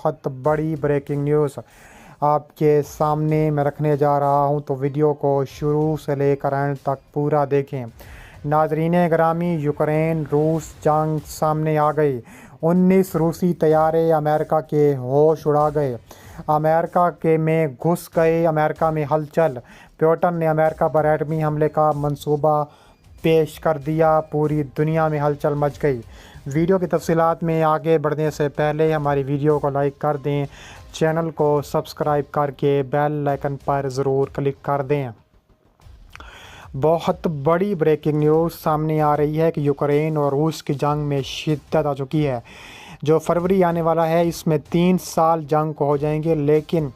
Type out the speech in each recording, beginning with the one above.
بہت بڑی breaking news آپ کے سامنے میں رکھنے جا رہا ہوں، تو ویڈیو کو شروع سے لے کر اینڈ تک پورا دیکھیں۔ ناظرین گرامی، یوکرین روس جنگ سامنے آ گئی۔ 19 روسی طیارے امریکہ کے ہوش اڑا گئے، امریکہ میں گھس گئے۔ امریکہ میں ہلچل، پیوٹن نے امریکہ پر ایٹمی حملے کا منصوبہ پیش کر دیا، پوری دنیا میں ہلچل مچ گئی۔ ویڈیو کی تفصیلات میں آگے بڑھنے سے پہلے ہماری ویڈیو کو لائک کر دیں، چینل کو سبسکرائب کر کے بیل آئیکن پر ضرور کلک کر دیں۔ بہت بڑی بریکنگ نیوز سامنے آ رہی ہے کہ یوکرین اور روس کی جنگ میں شدت آ چکی ہے۔ جو فروری آنے والا ہے، اس میں 3 سال جنگ کو ہو جائیں گے، لیکن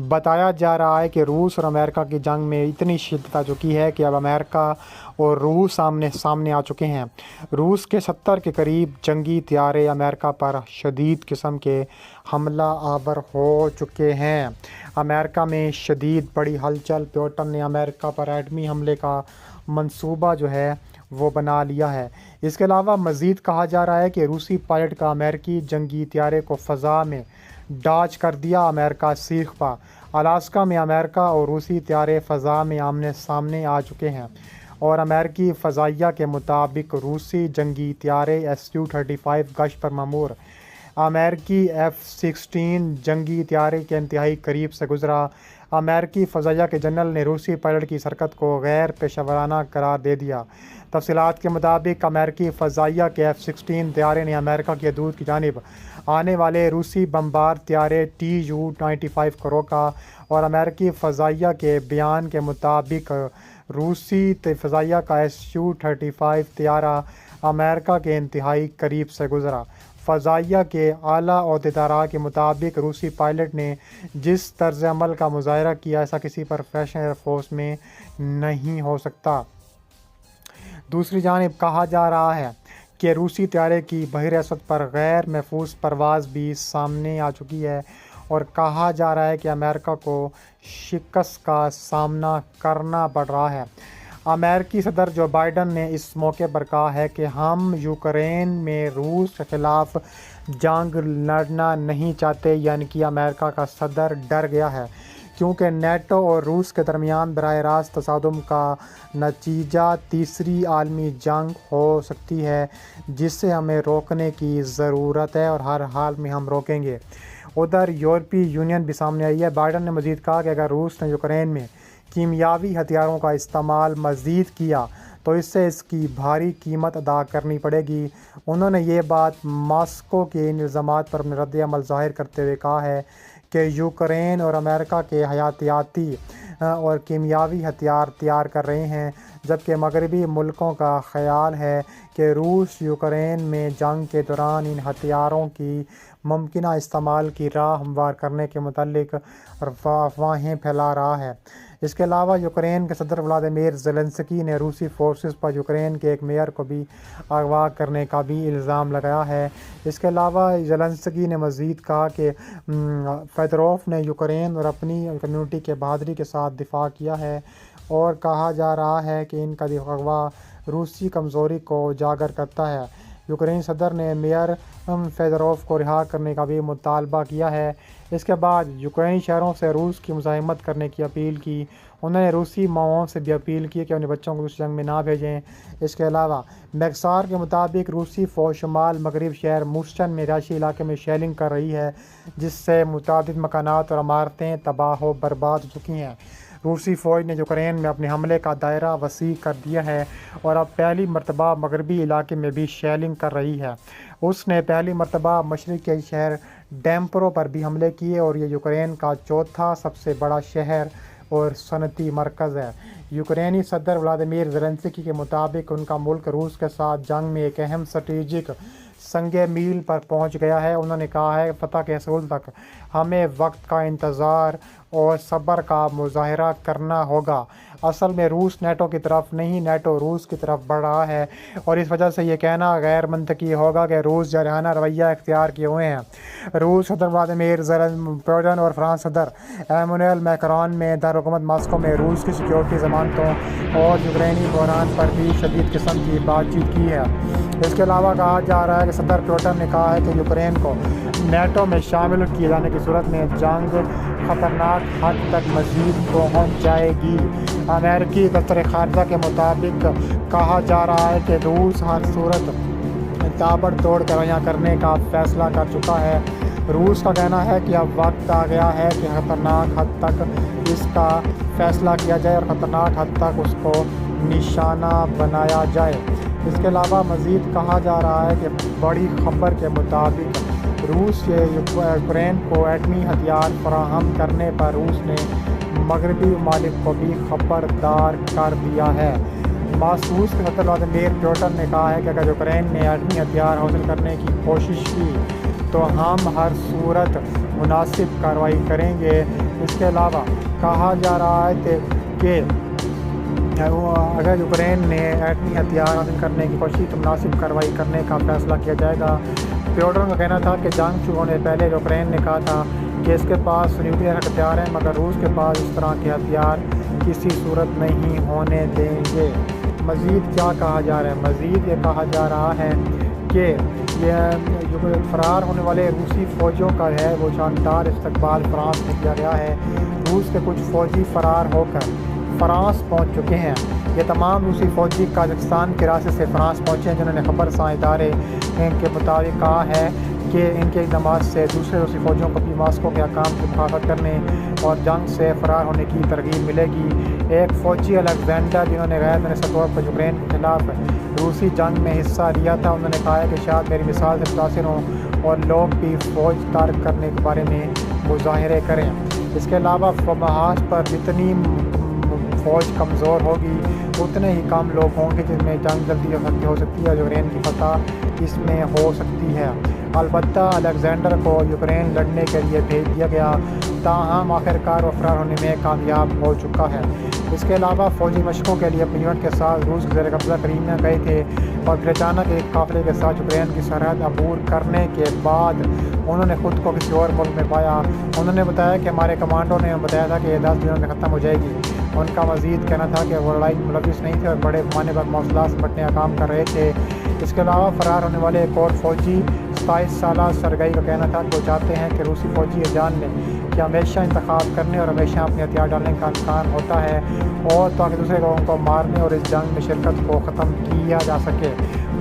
بتایا جا رہا ہے کہ روس اور امریکہ کی جنگ میں اتنی شدت آ چکی ہے کہ اب امریکہ اور روس آمنے سامنے آ چکے ہیں۔ روس کے 70 کے قریب جنگی طیارے امریکہ پر شدید قسم کے حملہ آور ہو چکے ہیں۔ امریکہ میں شدید بڑی ہلچل، پیوٹن نے امریکہ پر ایٹمی حملے کا منصوبہ وہ بنا لیا ہے۔ اس کے علاوہ مزید کہا جا رہا ہے کہ روسی پائلٹ کا امریکی جنگی طیارے کو فضا میں ڈاچ کر دیا، امریکہ سیخ پا۔ الاسکا میں امریکہ اور روسی طیارے فضا میں آمنے سامنے آ چکے ہیں، اور امریکی فضائیہ کے مطابق روسی جنگی طیارے Su-35 گشت پر مامور امریکی F-16 جنگی طیارے کے انتہائی قریب سے گزرا۔ امریکی فضائیہ کے جنرل نے روسی پائلٹ کی اس حرکت کو غیر پیشہ ورانہ قرار دے دیا۔ تفصیلات کے مطابق امریکی فضائیہ کے F-16 طیارے نے امریکہ کی حدود کی جانب آنے والے روسی بمبار طیارے Tu-95 کو روکا، اور امریکی فضائیہ کے بیان کے مطابق روسی فضائیہ کا Su-35 طیارہ امریکہ کے انتہائی قریب سے گزرا۔ فضائیہ کے اعلیٰ عہدیداروں کے مطابق روسی پائلٹ نے جس طرز عمل کا مظاہرہ کیا، ایسا کسی پروفیشنل ایئر فورس میں نہیں ہو سکتا۔ دوسری جانب کہا جا رہا ہے کہ روسی طیارے کی بحر اسود پر غیر محفوظ پرواز بھی سامنے آ چکی ہے، اور کہا جا رہا ہے کہ امریکہ کو شکست کا سامنا کرنا پڑ رہا ہے۔ امریکی صدر جو بائیڈن نے اس موقع پر کہا ہے کہ ہم یوکرین میں روس کے خلاف جنگ لڑنا نہیں چاہتے، یعنی کہ امریکہ کا صدر ڈر گیا ہے، کیونکہ نیٹو اور روس کے درمیان براہ راست تصادم کا نتیجہ تیسری عالمی جنگ ہو سکتی ہے، جسے ہمیں روکنے کی ضرورت ہے، اور ہر حال میں ہم روکیں گے۔ ادھر یورپی یونین بھی سامنے آئی ہے۔ بائیڈن نے مزید کہا کہ اگر روس نے یوکرین میں کیمیاوی ہتھیاروں کا استعمال مزید کیا تو اس سے اس کی بھاری قیمت ادا کرنی پڑے گی۔ انہوں نے یہ بات ماسکو کے ان الزامات پر اپنا رد عمل ظاہر کرتے ہوئے کہا ہے کہ یوکرین اور امریکہ کے حیاتیاتی اور کیمیاوی ہتھیار تیار کر رہے ہیں، جبکہ مغربی ملکوں کا خیال ہے کہ روس یوکرین میں جنگ کے دوران ان ہتھیاروں کی ممکنہ استعمال کی راہ ہموار کرنے کے متعلق افواہیں پھیلا رہا ہے۔ اس کے علاوہ یوکرین کے صدر ولادیمیر زیلنسکی نے روسی فورسز پر یوکرین کے ایک میئر کو بھی اغوا کرنے کا بھی الزام لگایا ہے۔ اس کے علاوہ زیلنسکی نے مزید کہا کہ فیدروف نے یوکرین اور اپنی کمیونٹی کے بہادری کے ساتھ دفاع کیا ہے، اور کہا جا رہا ہے کہ ان کا اغوا روسی کمزوری کو اجاگر کرتا ہے۔ یوکرینی صدر نے میئر فیدروف کو رہا کرنے کا بھی مطالبہ کیا ہے۔ اس کے بعد یوکرینی شہریوں سے روس کی مزاحمت کرنے کی اپیل کی۔ انہوں نے روسی ماؤں سے بھی اپیل کی کہ اپنے بچوں کو روسی جنگ میں نہ بھیجیں۔ اس کے علاوہ میگسار کے مطابق روسی فوج شمال مغرب شہر موسچن میں رہائشی علاقے میں شیلنگ کر رہی ہے، جس سے متعدد مکانات اور عمارتیں تباہ و برباد ہو چکی ہیں۔ روسی فوج نے یوکرین میں اپنے حملے کا دائرہ وسیع کر دیا ہے، اور اب پہلی مرتبہ مغربی علاقے میں بھی شیلنگ کر رہی ہے۔ اس نے پہلی مرتبہ مشرقی شہر ڈیمپرو پر بھی حملے کیے، اور یہ یوکرین کا چوتھا سب سے بڑا شہر اور صنعتی مرکز ہے۔ یوکرینی صدر ولادیمیر زیلنسکی کے مطابق ان کا ملک روس کے ساتھ جنگ میں ایک اہم اسٹریٹجک سنگ میل پر پہنچ گیا ہے۔ انہوں نے کہا ہے فتح کے حصول تک ہمیں وقت کا انتظار اور صبر کا مظاہرہ کرنا ہوگا۔ اصل میں روس نیٹو کی طرف نہیں، نیٹو روس کی طرف بڑھ رہا ہے، اور اس وجہ سے یہ کہنا غیر منطقی ہوگا کہ روس جارحانہ رویہ اختیار کیے ہوئے ہیں۔ روس صدر ولادیمیر پوٹن اور فرانس صدر ایمانوئل میکرون نے دارالحکومت ماسکو میں روس کی سیکیورٹی ضمانتوں اور یوکرینی بحران پر بھی شدید قسم کی بات چیت کی ہے۔ اس کے علاوہ کہا جا رہا ہے کہ صدر پوٹن نے کہا ہے کہ یوکرین کو نیٹو میں شامل کیے جانے کی صورت میں جنگ خطرناک حد تک مزید پہنچ جائے گی۔ امریکی دفتر خارجہ کے مطابق کہا جا رہا ہے کہ روس ہر صورت تابڑ توڑ کاروائیاں کرنے کا فیصلہ کر چکا ہے۔ روس کا کہنا ہے کہ اب وقت آ گیا ہے کہ خطرناک حد تک اس کا فیصلہ کیا جائے اور خطرناک حد تک اس کو نشانہ بنایا جائے۔ اس کے علاوہ مزید کہا جا رہا ہے کہ بڑی خبر کے مطابق روس سے یوکرین کو ایٹمی ہتھیار فراہم کرنے پر روس نے مغربی ممالک کو بھی خبردار کر دیا ہے۔ روس کے صدر ولادیمیر پوٹن نے کہا ہے کہ اگر یوکرین نے ایٹمی ہتھیار حاصل کرنے کی کوشش کی تو ہم ہر صورت مناسب کارروائی کریں گے۔ اس کے علاوہ کہا جا رہا ہے کہ اگر یوکرین نے ایٹمی ہتھیار حاصل کرنے کی کوشش تو مناسب کارروائی کرنے کا فیصلہ کیا جائے گا۔ پیوٹن کا کہنا تھا کہ جنگ شروع ہونے سے پہلے یوکرین نے کہا تھا کہ اس کے پاس نیوکلیئر ہتھیار ہیں، مگر روس کے پاس اس طرح کے ہتھیار کسی صورت نہیں ہونے دیں گے۔ مزید کیا کہا جا رہا ہے؟ مزید یہ کہا جا رہا ہے کہ یہ فرار ہونے والے روسی فوجیوں کا ہے وہ شاندار استقبال فرانس میں کیا گیا ہے۔ روس کے کچھ فوجی فرار ہو کر فرانس پہنچ چکے ہیں۔ یہ تمام روسی فوجی قازقستان کے راستے سے فرانس پہنچے ہیں، جنہوں نے خبر رساں ادارے کے مطابق کہا ہے کہ ان کے اقدامات سے دوسرے روسی فوجیوں کو بھی ماسکو کے حکام کی مخالفت کرنے اور جنگ سے فرار ہونے کی ترغیب ملے گی۔ ایک فوجی الیگزینڈر جنہوں نے غیر منصف طور پر یوکرین کے خلاف روسی جنگ میں حصہ لیا تھا، انہوں نے کہا ہے کہ شاید میری مثال سے متاثر ہوں اور لوگ بھی فوج ترک کرنے کے بارے میں مظاہرے کریں۔ اس کے علاوہ محاذ پر جتنی فوج کمزور ہوگی اتنے ہی کم لوگ ہوں گے جن میں جنگ جلدی ہو سکتی ہے، یوکرین کی فتح اس میں ہو سکتی ہے۔ البتہ الیگزینڈر کو یوکرین لڑنے کے لیے بھیج دیا گیا، تاہم آخرکار وہ فرار ہونے میں کامیاب ہو چکا ہے۔ اس کے علاوہ فوجی مشقوں کے لیے اپنی یونٹ کے ساتھ روس کے زیر قبضہ کریمیا گئے تھے اور پھر اچانک ایک قافلے کے ساتھ یوکرین کی سرحد عبور کرنے کے بعد انہوں نے خود کو کسی اور ملک میں پایا۔ انہوں نے بتایا کہ ہمارے کمانڈو نے بتایا تھا کہ یہ 10 دنوں میں ختم ہو جائے گی۔ ان کا مزید کہنا تھا کہ وہ لڑائی میں ملوث نہیں تھے اور بڑے پیمانے پر مواصلات سے نمٹنے کا کام کر رہے تھے۔ اس کے علاوہ فرار ہونے والے ایک اور فوجی 27 سالہ سرگئی کا کہنا تھا کہ وہ چاہتے ہیں کہ روسی فوجی یہ جان لیں کہ ہمیشہ انتخاب کرنے اور ہمیشہ اپنے ہتھیار ڈالنے کا امکان ہوتا ہے اور تاکہ دوسرے لوگوں کو مارنے اور اس جنگ میں شرکت کو ختم کیا جا سکے۔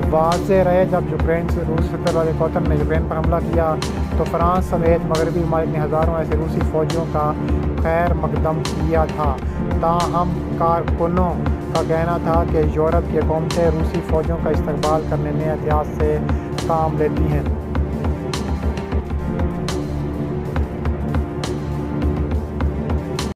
واضح رہے جب یوکرین سے روسی صدر ولادیمیر پوتن نے یوکرین پر حملہ کیا تو فرانس سمیت مغربی ممالک نے ہزاروں ایسے روسی فوجیوں کا خیر مقدم کیا تھا۔ تاہم کارکنوں کا کہنا تھا کہ یورپ کی حکومتیں روسی فوجیوں کا استقبال کرنے میں احتیاط سے کام لیتی ہیں۔